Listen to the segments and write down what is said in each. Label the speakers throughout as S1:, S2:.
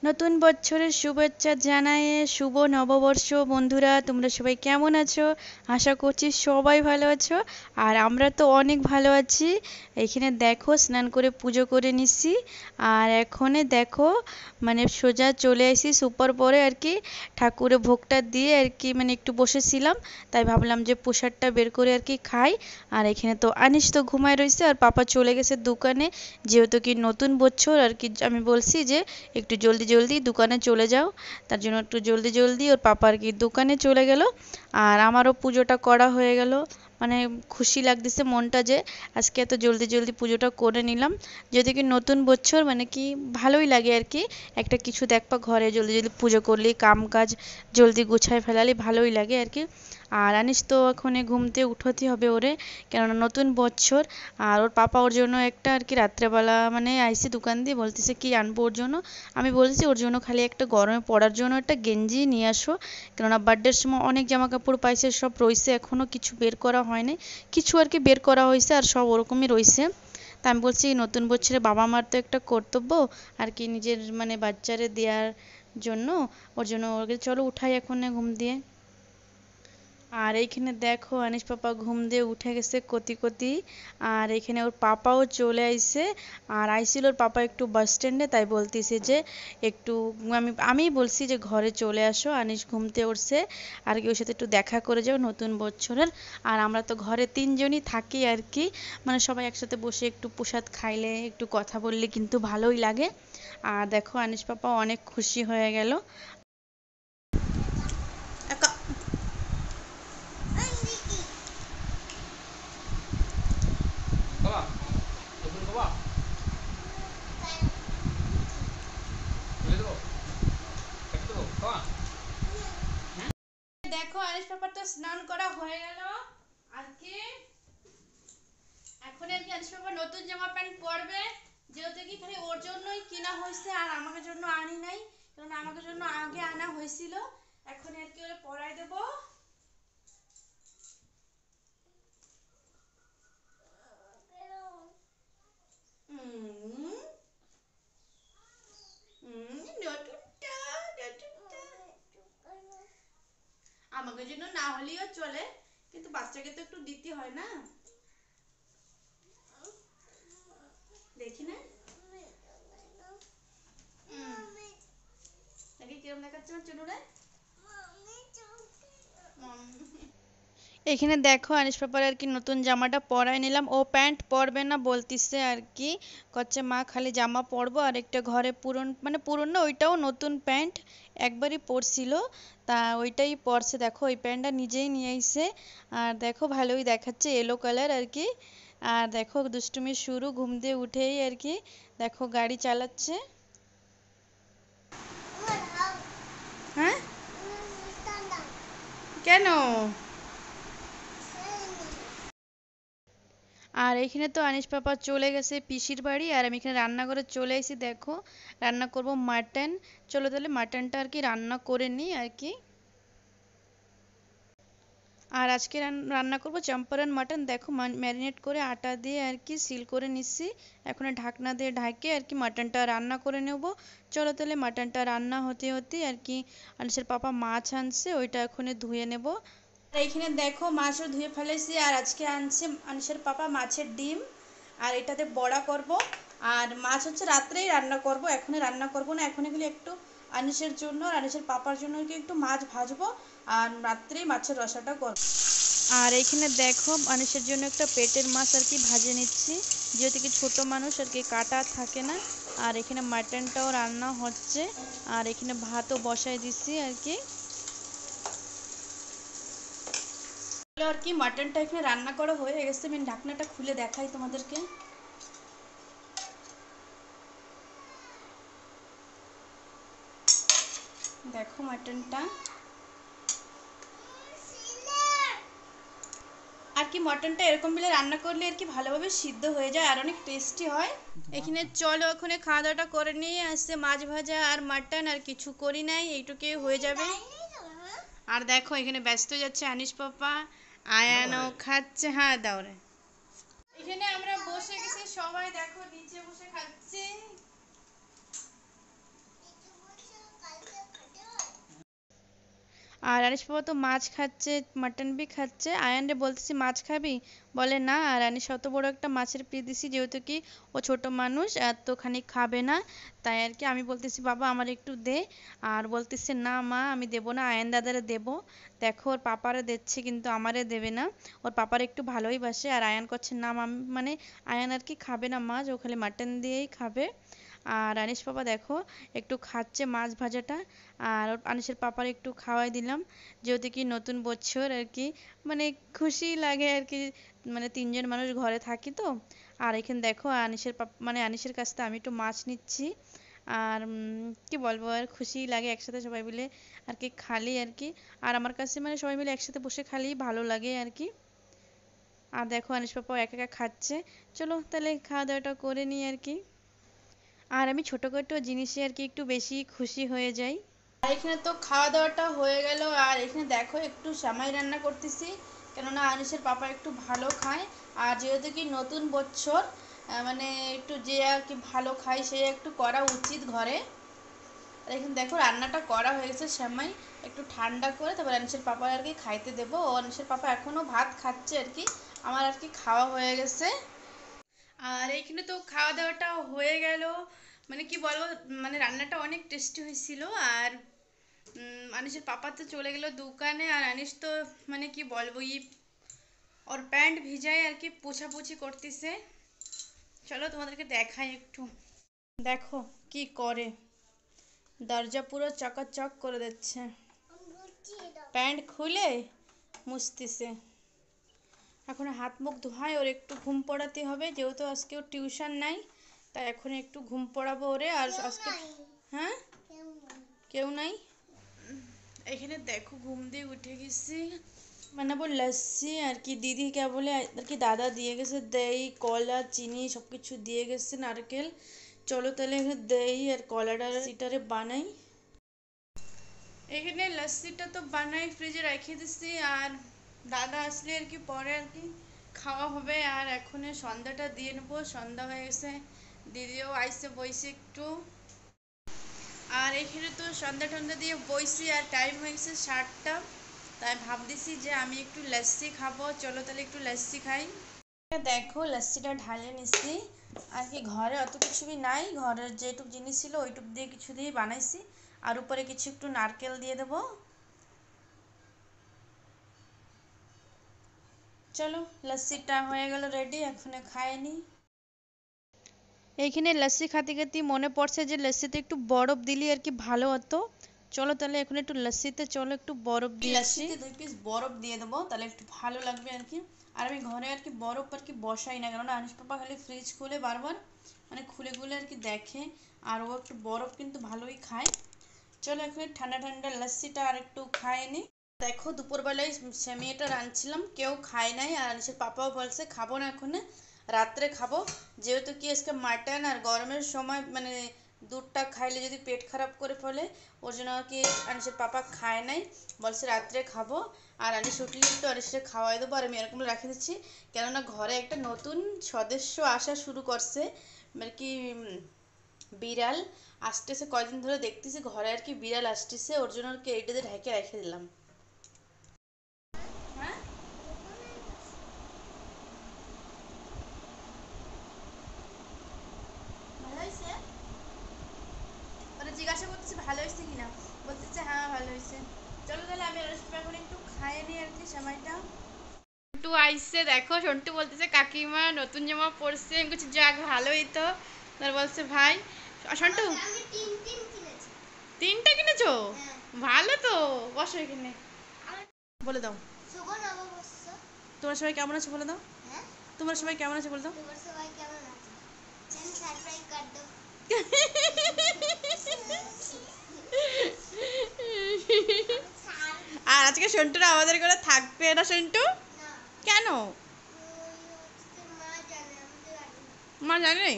S1: নতুন বছরের শুভেচ্ছা জানাই। শুভ নববর্ষ বন্ধুরা, তোমরা সবাই কেমন আছো? আশা করছি সবাই ভালো আছো। আর আমরা তো অনেক ভালো আছি। এখানে দেখো স্নান করে পুজো করে নিছি। আর এখনে দেখো মানে সোজা চলে আসি সুপার পরে আর কি ঠাকুরের ভোগটা দিয়ে আর কি মানে একটু বসেছিলাম। তাই ভাবলাম যে প্রসাদটা বের করে আর কি খাই। আর এখানে তো আনিস তো ঘুমায় রয়েছে আর পাপা চলে গেছে দোকানে। যেহেতু কি নতুন বছর আর কি আমি বলছি যে একটু জলদি জলদি দোকানে চলে যাও। তার জন্য একটু জলদি জলদি ওর পাপা আর কি দোকানে চলে গেল। আর আমারও পুজোটা করা হয়ে গেল। মানে খুশি লাগতেছে মনটা যে আজকে এত জলদি জলদি পুজোটা করে নিলাম। যদি কি নতুন বছর মানে কি ভালোই লাগে আর কি। একটা কিছু দেখবা ঘরে জলদি জলদি পুজো করলি কাম কাজ জলদি গুছায় ফেলালি ভালোই লাগে আর কি। আর আনিস তো এখন ঘুমতে উঠতে হবে ওরে, কেননা নতুন বছর। আর ওর পাপা ওর জন্য একটা আর কি রাত্রেবেলা মানে আইসি দোকান দিয়ে বলতেছে কি আনবো ওর জন্য। আমি বলছি ওর জন্য খালি একটা গরমে পরার জন্য একটা গেঞ্জি নিয়ে আসো, কেননা বার্থডের সময় অনেক জামা কাপড় পাইছে সব রইছে এখনো কিছু বের করা হয়নি। কিছু আর কি বের করা হয়েছে আর সব ওরকমই রইছে। তা আমি বলছি নতুন বছরে বাবা মার তো একটা কর্তব্য আর কি নিজের মানে বাচ্চারে দেওয়ার জন্য। ওর জন্য ওকে চলো উঠাই এখন ঘুম দিয়ে। আর এইখানে দেখো আনিস পাপা ঘুম দিয়ে উঠে গেছে কতি কতি। আর এখানে ওর পাপাও চলে আইছে। আর আইছিল ওর পাপা একটু বাস স্ট্যান্ডে, তাই বলতেছে যে একটু আমি বলছি যে ঘরে চলে আসো, আনিস ঘুমতে উঠছে আর কি ওর সাথে একটু দেখা করে যাও নতুন বছরের। আর আমরা তো ঘরে তিনজনই থাকি আর কি, মানে সবাই একসাথে বসে একটু প্রসাদ খাইলে একটু কথা বললে কিন্তু ভালোই লাগে। আর দেখো আনিস পাপা অনেক খুশি হয়ে গেল। দেখো আনিস পাপার তো স্নান করা হয়ে গেল আর কি। এখন আর কি আনিস পাপা নতুন জামা প্যান্ট পরবে, যেহেতু কি খালি ওর জন্যই কিনা হয়েছে আর আমাকে জন্য আনি নাই, কারণ আমাকে জন্য আগে আনা হয়েছিল। এখন আর কি ওরে পরাই দেব। হুম নতুনটা নতুনটা আমাকে জন্য না হলেও চলে, কিন্তু বাচ্চাকে তো একটু দিতে হয় না। দেখি না দেখি কিরম দেখাচ্ছে আমার চুনুরে। এখানে দেখো আনিস পাপার আর কি নতুন জামাটা পরাই নিলাম। ও প্যান্ট পরবে না বলতিছে আর কি, কচ্ছে মা খালি জামা পরবো আর একটা ঘরে পুরন মানে পুরন না ওইটাও নতুন প্যান্ট একবারই পরছিল, তা ওইটাই পরছে। দেখো ওই প্যান্টটা নিজেই নিয়ে আইছে। আর দেখো ভালোই দেখাচ্ছে ইয়েলো কালার আর কি। আর দেখো দুষ্টুমি শুরু ঘুম দিয়ে উঠেই আর কি দেখো গাড়ি চালাচ্ছে। হ্যাঁ কেন? আর এখানে তো আনিস পাপা চলে গেছে পিসির বাড়ি আর আমি এখানে রান্নাঘরে চলে এসেছি। দেখো রান্না করব মাটন। চলো তাহলে মাটনটা আর কি রান্না করে নিই আর কি। আর আজকে রান্না করব চম্পারন মাটন। দেখো ম্যারিনেট করে আটা দিয়ে আর কি সিল করে নিচ্ছি। এখন ঢাকনা দিয়ে ঢাকে আর কি মাটনটা রান্না করে নেব। চলো তাহলে মাটনটা রান্না হতে হতে আর কি আনিসের পাপা মাছ আনছে ওইটা এখন ধুয়ে নেব। আর এইখানে দেখো মাছও ধুয়ে ফেলেছি। আর আজকে আনছে আনিসের পাপা মাছের ডিম, আর এটাতে বড়া করব। আর মাছ হচ্ছে রাত্রেই রান্না করব, এখনই রান্না করব না। এখন এগুলি একটু আনিসের জন্য আর আনিসের পাপার জন্য একটু মাছ ভাজবো আর রাত্রেই মাছের রসাটা করব। আর এইখানে দেখো আনিসের জন্য একটা পেটের মাছ আর কি ভাজে নিচ্ছি, যেহেতু কি ছোট মানুষ আর কি কাটা থাকে না। আর এখানে মাটনটাও রান্না হচ্ছে। আর এখানে ভাতও বসাই দিচ্ছি আর কি। আর কি মাটনটা এখানে রান্না করা হয়ে গেছে। আমি ঢাকনাটা খুলে দেখাই তোমাদেরকে। দেখো মাটনটা আর কি মটনটা এরকম বেলে রান্না করলে আর কি ভালোভাবে সিদ্ধ হয়ে যায় আর অনেক টেস্টি হয়। এখানে চলো ওখানে খাওয়া দাওয়াটা করে নিয়ে আসছে মাছ ভাজা আর মাটন, আর কিছু করি নাই, এইটুকুই হয়ে যাবে। আর দেখো এখানে ব্যস্ত যাচ্ছে আনিস পাপা। আয়ানও খাচ্ছে। হ্যাঁ দাও রে। এখানে আমরা বসে গেছি সবাই, দেখো নিচে বসে খাচ্ছি। আনিস বাবা তো মাছ খাচ্ছে, মাটন বি খাচ্ছে। আয়ানরে বলতেছি মাছ খাবি, বলে না। আর আনিস অত বড় একটা মাছের পিস দিছি, যেহেতু কি ও ছোট মানুষ এতখানি খাবে না, তাই আর কি আমি বলতেছি বাবা আমার একটু দে। আর বলতেছে না মা আমি দেবো না, আয়ান দাদারে দেবো। দেখো ওর পাপারে দিচ্ছে কিন্তু আমারে দেবে না। ওর পাপার একটু ভালোই বাসে। আর আয়ান করছে না মানে আয়ান আর কি খাবে না মাছ, ও খালি মাটন দিয়েই খাবে। আর আনিস পাপা দেখো একটু খাচ্ছে মাছ ভাজাটা। আর আনিসের পাপার একটু খাওয়াই দিলাম, যেহেতু কি নতুন বছর আর কি, মানে খুশি লাগে আর কি, মানে তিনজন মানুষ ঘরে থাকি তো। আর এখানে দেখো আনিসের মানে আনিসের কাছ থেকে আমি একটু মাছ নিচ্ছি। আর কি বলবো, আর খুশি লাগে একসাথে সবাই মিলে আর কি খালি আর কি। আর আমার কাছে মানে সবাই মিলে একসাথে বসে খালি ভালো লাগে আর কি। আর দেখো আনিস পাপাও একা একা খাচ্ছে। চলো তাহলে খাওয়া দাওয়াটা করে নিই আর কি। আর আমি ছোটোখাটো জিনিসে আর কি একটু বেশি খুশি হয়ে যাই। আর এখানে তো খাওয়া দাওয়াটা হয়ে গেল। আর এখানে দেখো একটু সেমাই রান্না করতেছি, কেননা আনিসের পাপা একটু ভালো খায়। আর যেহেতু কি নতুন বছর, মানে একটু যে আর কি ভালো খায় সে একটু করা উচিত ঘরে। আর এখানে দেখো রান্নাটা করা হয়ে গেছে, সেমাই একটু ঠান্ডা করে তারপর আনিসের পাপা আর কি খাইতে দেবো। ও আনিসের পাপা এখনও ভাত খাচ্ছে আর কি, আমার আর কি খাওয়া হয়ে গেছে। আর এইখানে তো খাওয়া দাওয়াটা হয়ে গেল। মানে কি বলবো, মানে রান্নাটা অনেক টেস্টি হয়েছিল। আর আনিসের পাপা তো চলে গেল দোকানে। আর আনিস তো মানে কি বলবো ওর প্যান্ট ভিজায় আর কি পোছাপুছি করতেছে। চলো তোমাদেরকে দেখাই একটু। দেখো কি করে, দরজা পুরো চকাচক করে দিচ্ছে, প্যান্ট খুলে মুছতেছে। এখন হাত মুখ ধোয়ায় ওর একটু ঘুম পড়াতে হবে, যেহেতু আজকে ওর টিউশন নাই, তাই এখন একটু ঘুম পড়াবো ওরে। আর আজকে হ্যাঁ কেউ নাই। এখানে দেখো ঘুম দিয়ে উঠে গেছি, বানাবো লস্যি আর কি। দিদি কে বলে আর কি দাদা দিয়ে গেছে দই কলা চিনি সব কিছু দিয়ে গেছে, নারকেল। চলো তাহলে এখানে দই আর কলাটা সিটারে বানাই। এখানে লস্যিটা তো বানাই ফ্রিজে রেখে দিচ্ছি। আর দাদা আসলে আর কি পরে আর কি খাওয়া হবে। আর এখন সন্ধ্যাটা দিয়ে নেবো, সন্ধ্যা হয়ে গেছে, দিদিও আইসে বইসে একটু। আর এখানে তো সন্ধ্যা টন্ধ্যা দিয়ে বইছি, আর টাইম হয়ে গেছে 7টা, তাই ভাবতেছি যে আমি একটু লস্যি খাবো। চলো তাহলে একটু লস্যি খাই। দেখো লস্যিটা ঢালে নিচ্ছি। আর কি ঘরে অত কিছুই নাই, ঘরের যেটুক জিনিস ছিল ওইটুক দিয়ে কিছু দিয়ে বানাইছি। আর উপরে কিছু একটু নারকেল দিয়ে দেবো। চলো লস্যিটা হয়ে গেল রেডি, এখন খাইয়ে নিই। এইখানে লস্যি খাতে খাতে মনে পড়ছে যে লস্যিতে একটু বরফ দিলে আর কি ভালো হতো। চলো তাহলে এখন একটু লস্যিতে চলো একটু বরফ দিয়ে আসি। লস্যিতে 2 পিস বরফ দিয়ে দেবো, তাহলে একটু ভালো লাগবে আর কি। আর আমি ঘরে আর কি বরফ আর কি বসাই না, কেননা আনিস পাপা খালি ফ্রিজ খুলে বারবার মানে খুলে খুলে আর কি দেখে। আর ও একটু বরফ কিন্তু ভালোই খায়। চলো এখন ঠান্ডা ঠান্ডা লস্যিটা আর একটু খাইয়ে নিই। দেখো দুপুরবেলায় সেমিয়াটা রাঁধছিলাম, কেউ খায় নাই। আর আনিসের পাপাও বলছে খাবো না এখন, রাত্রে খাবো। যেহেতু কি আজকে মাটন, আর গরমের সময় মানে দুধটা খাইলে যদি পেট খারাপ করে ফেলে, ওর জন্য আর কি আনিসের পাপা খায় নাই, বলছে রাত্রে খাবো। আর আনিস উঠলে একটু আনিসের খাওয়াই দেবো। আর আমি এরকম রেখে দিচ্ছি, কেননা ঘরে একটা নতুন সদস্য আসা শুরু করছে, মানে কি বিড়াল আসতেছে। কয়দিন ধরে দেখতেছি ঘরে আর কি বিড়াল আসতেছে, ওর জন্য আর কি এইটাতে ঢেকে রেখে দিলাম। হ্যাঁ ভালো হয়েছে, ওরা জিজ্ঞাসা করতেছে ভালো হয়েছে কিনা, বলতেছে হ্যাঁ ভালো হয়েছে। চলো তাহলে আমি এখন একটু খাইয়ে নিই আর কি সময়টা। সন্টু আইসে, দেখো সন্টু বলতেছে কাকিমা নতুন জামা পরছে। আমি বলছি যাক ভালোই তো। তার বলছে ভাই সন্টু তিনটা কিনেছো, ভালো তো। বসো এখানে, বলে দাও তোমরা সবাই কেমন আছো বলে দাও। তোমরা সবাই কেমন আছো বলে দাও। আর আজকে সন্টুরা আমাদের ঘরে থাকবে না। সন্টু কেন, মা জানে,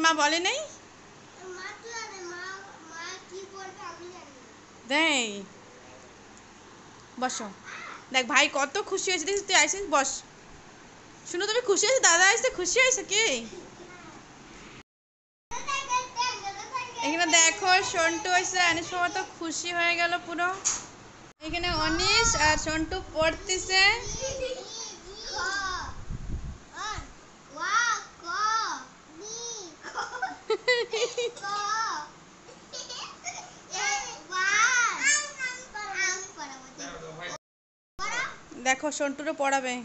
S1: মা বলে নাই দেই। বসো, দেখ ভাই কত খুশি হয়েছে, দেখিস তুই আইসিস বস। শুনো তুমি খুশি হয়েছে, দাদা আসতে খুশি হয়েছে কি। এখানে দেখো সন্টু হয়েছে, আনিস বাবা তো খুশি হয়ে গেল পুরো। এখানে অনিশ আর সন্টু পড়তেছে। দেখো সন্টুরও পড়াবে।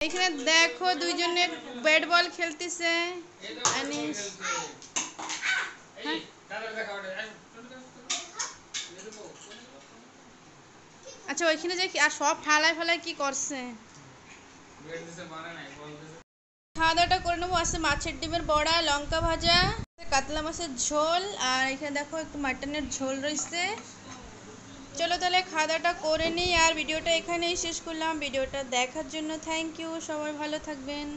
S1: এখানে দেখো দুইজনে ব্যাট বল খেলতেছে। আনিস আচ্ছা ওইখানে যে আর সব ঠালায় ফালায় কি করছে। খাওয়া দাওয়াটা করে নেবো। আছে মাছের ডিমের বড়া, লঙ্কা ভাজা, কাতলা মাছের ঝোল, আর এখানে দেখো একটু মাটনের ঝোল রয়েছে। চলো তাহলে খাওয়া দাওয়াটা করে নিই, আর ভিডিওটা এখানেই শেষ করলাম। ভিডিওটা দেখার জন্য থ্যাংক ইউ, সবাই ভালো থাকবেন।